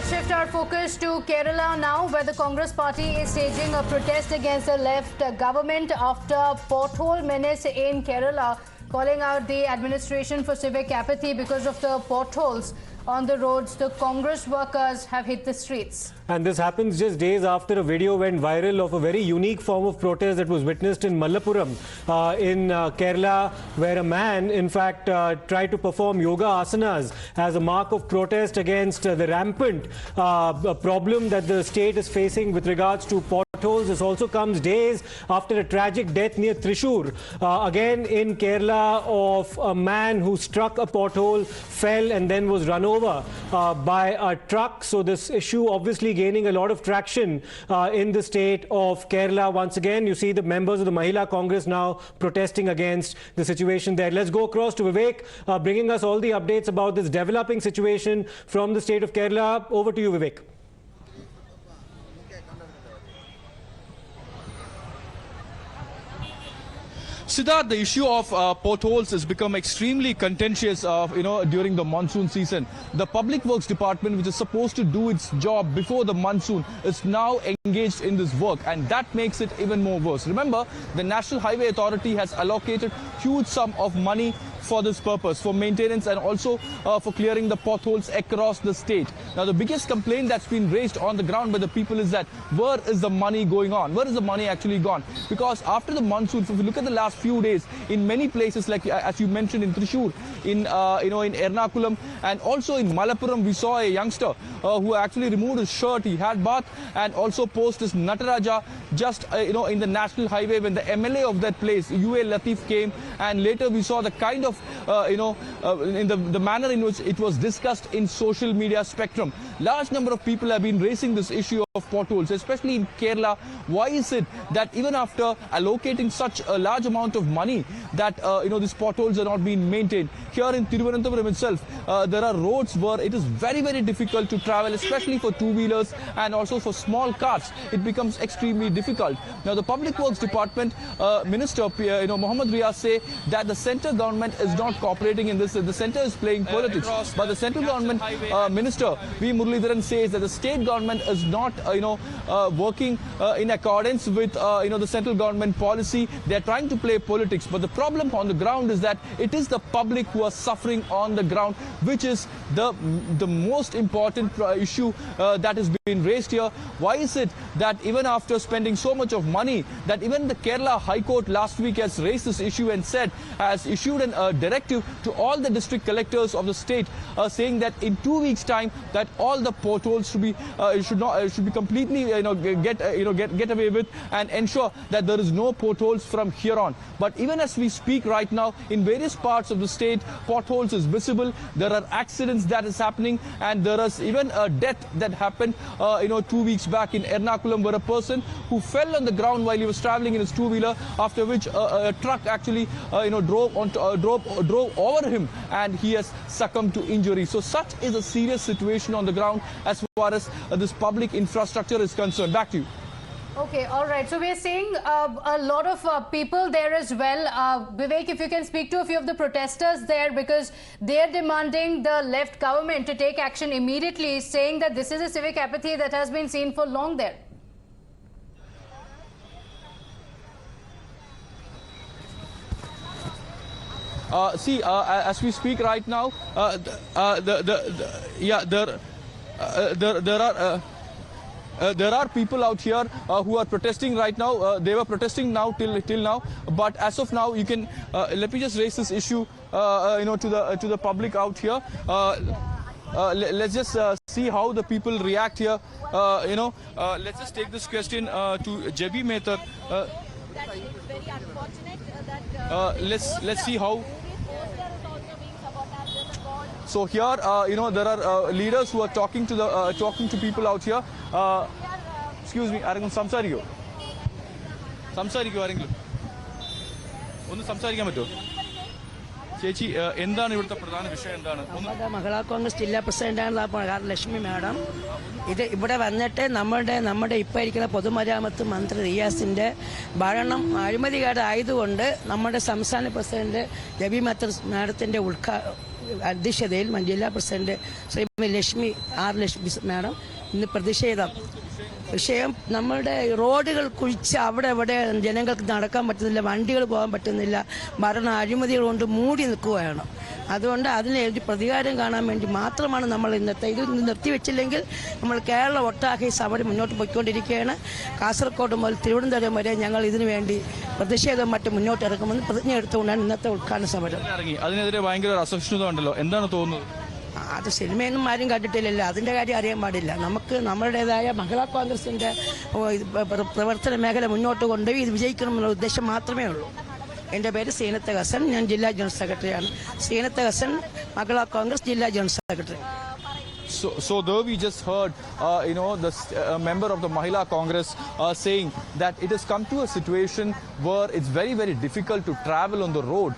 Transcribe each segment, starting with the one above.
Let's shift our focus to Kerala now, where the Congress party is staging a protest against the left government after Pothole menace in Kerala, calling out the administration for civic apathy because of the potholes on the roads. The Congress workers have hit the streets. And this happens just days after a video went viral of a very unique form of protest that was witnessed in Malappuram in Kerala, where a man, in fact, tried to perform yoga asanas as a mark of protest against the rampant problem that the state is facing with regards to potholes. This also comes days after a tragic death near Thrissur, again in Kerala, of a man who struck a pothole, fell and then was run over by a truck. So this issue obviously gaining a lot of traction in the state of Kerala. Once again, you see the members of the Mahila Congress now protesting against the situation there. Let's go across to Vivek, bringing us all the updates about this developing situation from the state of Kerala. Over to you, Vivek. Siddharth, the issue of potholes has become extremely contentious, during the monsoon season. The Public Works Department, which is supposed to do its job before the monsoon, is now engaged in this work, and that makes it even more worse. Remember, the National Highway Authority has allocated huge sum of money for this purpose, for maintenance and also for clearing the potholes across the state. Now, the biggest complaint that's been raised on the ground by the people is that where is the money going on? Where is the money actually gone? Because after the monsoon, if you look at the last few days, in many places, like as you mentioned in Thrissur, in Ernakulam, and also in Malappuram, we saw a youngster who actually removed his shirt. He had bath and also posed his Nataraja just in the national highway when the MLA of that place, UA Latif, came, and later we saw the kind of in the manner in which it was discussed in social media spectrum. Large number of people have been raising this issue of potholes, especially in Kerala. Why is it that even after allocating such a large amount of money that these potholes are not being maintained? Here in Thiruvananthapuram itself, there are roads where it is very, very difficult to travel, especially for two-wheelers and also for small cars. It becomes extremely difficult. Now, the Public Works Department Minister, Mohammed Riaz, say that the centre government is not cooperating in this. The centre is playing politics. But the central government Minister V. Muralidharan says that the state government is not working in accordance with the central government policy. They are trying to play politics. But the problem on the ground is that it is the public who are suffering on the ground, which is the most important issue that has been raised here. Why is it that even after spending so much of money, that even the Kerala High Court last week has raised this issue and has issued a directive to all the district collectors of the state, saying that in 2 weeks' time that all the potholes should be completely get away with, and ensure that there is no potholes from here on. But even as we speak right now, in various parts of the state, potholes is visible. There are accidents that is happening, and there is even a death that happened 2 weeks back in Ernakulam, where a person who fell on the ground while he was traveling in his two-wheeler, after which a truck actually drove over him, and he has succumbed to injury. So such is a serious situation on the ground as far as this public infrastructure is concerned. Back to you. Okay, all right. So we are seeing a lot of people there as well. Vivek, if you can speak to a few of the protesters there, because they are demanding the left government to take action immediately, saying that this is a civic apathy that has been seen for long there. As we speak right now, there are people out here who are protesting right now. They were protesting now till now, but as of now, you can let me just raise this issue, to the public out here. Let's just see how the people react here. Let's just take this question to Jebi Mehtar. Very unfortunate that let's see how. So here, there are leaders who are talking to people out here. Excuse me, ആരെങ്കിലും സംസാരിക്കോ ആരെങ്കിലും ഒന്ന് സംസാരിക്കാൻ പറ്റുമോ? ചേച്ചി, എന്താണ് ഇവിടുത്തെ പ്രധാന വിഷയം? എന്താണ്? മഹിളാ കോൺഗ്രസ് ജില്ലാ പ്രസിഡന്റാണ് ലക്ഷ്മി മാഡം. ഇത് ഇവിടെ വന്നിട്ട് നമ്മുടെ ഇപ്പോൾ ഇരിക്കുന്ന പൊതുമരാമത്ത് മന്ത്രി റിയാസിന്റെ ഭരണം അഴിമതികാട് ആയതുകൊണ്ട് നമ്മുടെ സംസ്ഥാന പ്രസിഡന്റ് ജബി മാഡത്തിന്റെ അധ്യക്ഷതയിൽ ജില്ലാ പ്രസിഡന്റ് ശ്രീമതി ലക്ഷ്മി മാഡം ഇന്ന് പ്രതിഷേധം വിഷയം നമ്മുടെ റോഡുകൾ കുഴിച്ച് അവിടെ ഇവിടെ ജനങ്ങൾക്ക് നടക്കാൻ പറ്റുന്നില്ല, വണ്ടികൾ പോകാൻ പറ്റുന്നില്ല, ഭരണ അഴിമതികൾ കൊണ്ട് മൂടി നിൽക്കുകയാണ്. അതുകൊണ്ട് അതിന് പ്രതികാരം കാണാൻ വേണ്ടി മാത്രമാണ് നമ്മൾ ഇന്നത്തെ ഇത് നിർത്തിവെച്ചില്ലെങ്കിൽ നമ്മൾ കേരളം ഒട്ടാകെ സമരം മുന്നോട്ട് പോയിക്കൊണ്ടിരിക്കുകയാണ്. കാസർഗോഡ് മുതൽ തിരുവനന്തപുരം വരെ ഞങ്ങൾ ഇതിനു വേണ്ടി പ്രതിഷേധം മറ്റും മുന്നോട്ട് ഇറക്കുമെന്ന് പ്രതിജ്ഞ എടുത്തുകൊണ്ടാണ് ഇന്നത്തെ ഉദ്ഘാടന സമരം. അതിനെതിരെ ഭയങ്കര അസഹിഷ്ണുത ഉണ്ടല്ലോ, എന്താണ് തോന്നുന്നത്? അത് സിനിമയൊന്നും ആരും കണ്ടിട്ടില്ലല്ലോ, അതിൻ്റെ കാര്യം അറിയാൻ പാടില്ല. നമുക്ക് നമ്മളുടേതായ മഹിളാ കോൺഗ്രസിൻ്റെ പ്രവർത്തന മേഖല മുന്നോട്ട് കൊണ്ടുപോയി ഇത് വിജയിക്കണമെന്നുള്ള ഉദ്ദേശം മാത്രമേ ഉള്ളൂ. എൻ്റെ പേര് സീനത്ത് ഹസൻ, ഞാൻ ജില്ലാ ജനറൽ സെക്രട്ടറിയാണ്. സീനത്ത് ഹസൻ, മഹിളാ കോൺഗ്രസ് ജില്ലാ general secretary. So though we just heard, the member of the Mahila Congress saying that it has come to a situation where it's very, very difficult to travel on the road,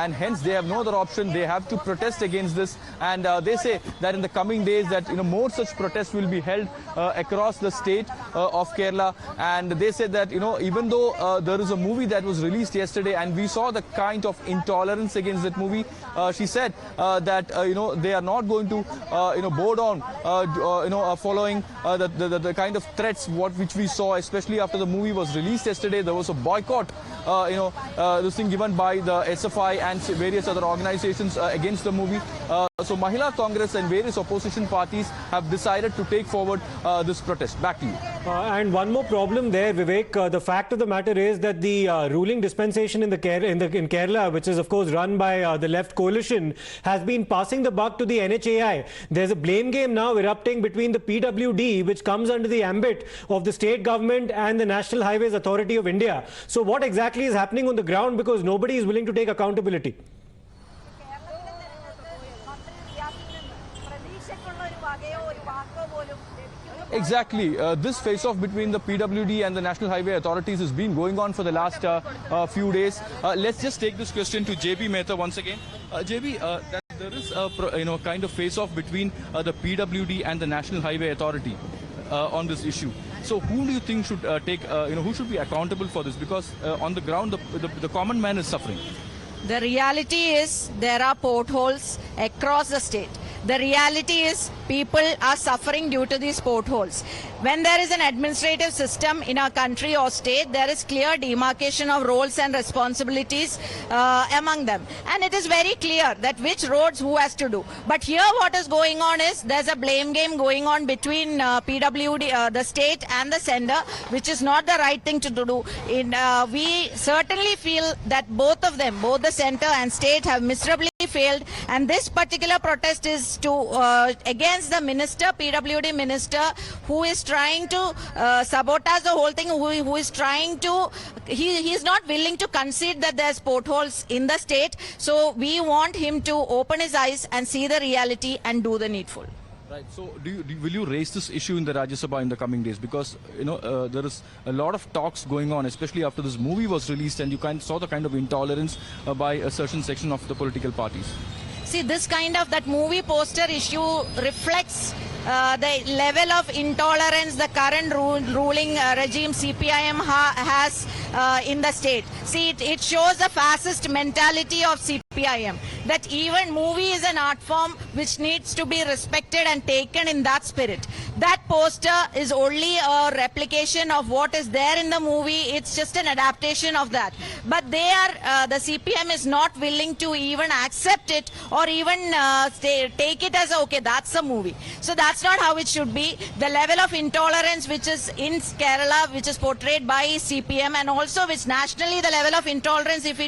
and hence they have no other option. They have to protest against this, and they say that in the coming days that more such protests will be held across the state of Kerala. And they said that even though there is a movie that was released yesterday, and we saw the kind of intolerance against that movie, she said that they are not going to bow down following the kind of threats which we saw, especially after the movie was released yesterday. There was a boycott this thing given by the SFI and various other organizations against the movie. So Mahila Congress and various opposition parties have decided to take forward this protest. Back to you. And one more problem there, Vivek. The fact of the matter is that the ruling dispensation in Kerala, which is of course run by the left coalition, has been passing the buck to the NHAI. There's a blame game now erupting between the PWD, which comes under the ambit of the state government, and the National Highways Authority of India. So what exactly is happening on the ground, because nobody is willing to take accountability? Exactly. This face-off between the PWD and the National Highway Authorities has been going on for the last few days. Let's just take this question to JB Mehta once again. JB, there is a kind of face-off between the PWD and the National Highway Authority on this issue. So who do you think should who should be accountable for this? Because on the ground, the common man is suffering. The reality is there are potholes across the state. The reality is people are suffering due to these potholes. When there is an administrative system in our country or state, there is clear demarcation of roles and responsibilities among them. And it is very clear that which roads who has to do. But here what is going on is there's a blame game going on between PWD, the state and the sender, which is not the right thing to do. We certainly feel that both of them, both the center and state, have miserably failed, and this particular protest is to against the minister, PWD minister, who is trying to sabotage the whole thing, who is trying to, he is not willing to concede that there's potholes in the state. So we want him to open his eyes and see the reality and do the needful. Right. So, will you raise this issue in the Rajya Sabha in the coming days? Because there is a lot of talks going on, especially after this movie was released, and you saw the kind of intolerance by a certain section of the political parties. See, this kind of that movie poster issue reflects the level of intolerance the current ruling regime CPIM has in the state. See, it shows the fascist mentality of CPIM, that even movie is an art form which needs to be respected and taken in that spirit. That poster is only a replication of what is there in the movie. It's just an adaptation of that. But the CPM is not willing to even accept it or even take it as okay, that's a movie. So that's not how it should be. The level of intolerance which is in Kerala, which is portrayed by CPM, and also which nationally the level of intolerance, if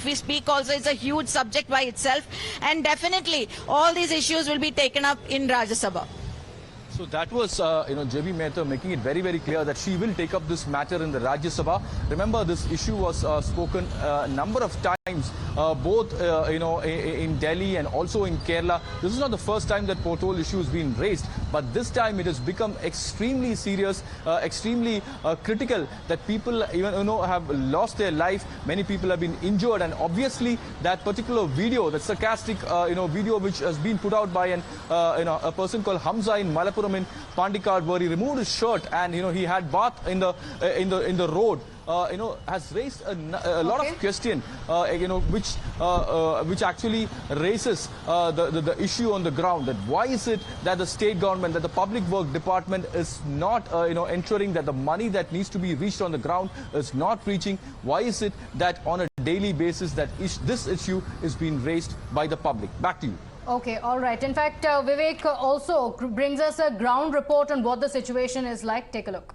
we speak also, it's a huge subject by itself. And definitely all these issues will be taken up in Rajya Sabha. So that was, JB Mehta making it very, very clear that she will take up this matter in the Rajya Sabha. Remember, this issue was spoken a number of times, both, in Delhi and also in Kerala. This is not the first time that pothole issue has been raised, but this time it has become extremely serious, extremely critical, that people even, have lost their life. Many people have been injured, and obviously that particular video, that sarcastic, video which has been put out by a person called Hamza in Malappuram in Pandikad, where he removed his shirt and he had bath in the road, has raised a lot of question, which which actually raises the issue on the ground. That why is it that the state government, that the public work department is not ensuring that the money that needs to be reached on the ground is not reaching? Why is it that on a daily basis that this issue is being raised by the public? Back to you. Okay, all right. In fact, Vivek also brings us a ground report on what the situation is like. Take a look.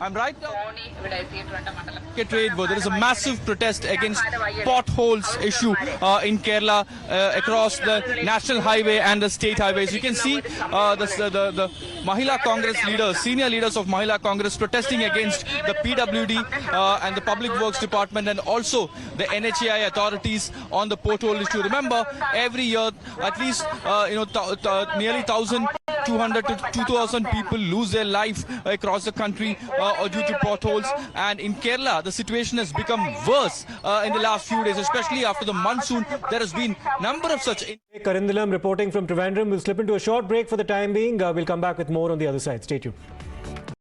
I'm right now where there is a massive protest against potholes issue in Kerala across the national highway and the state highways. You can see the Mahila Congress leaders, senior leaders of Mahila Congress protesting against the PWD and the Public Works Department and also the NHAI authorities on the pothole issue. Remember, every year at least nearly 1,200 to 2,000 people lose their life across the country due to potholes, and in Kerala the situation has become worse in the last few days, especially after the monsoon. There has been number of such. Karandalam reporting from Trivandrum. We'll slip into a short break for the time being. We'll come back with more on the other side. Stay tuned.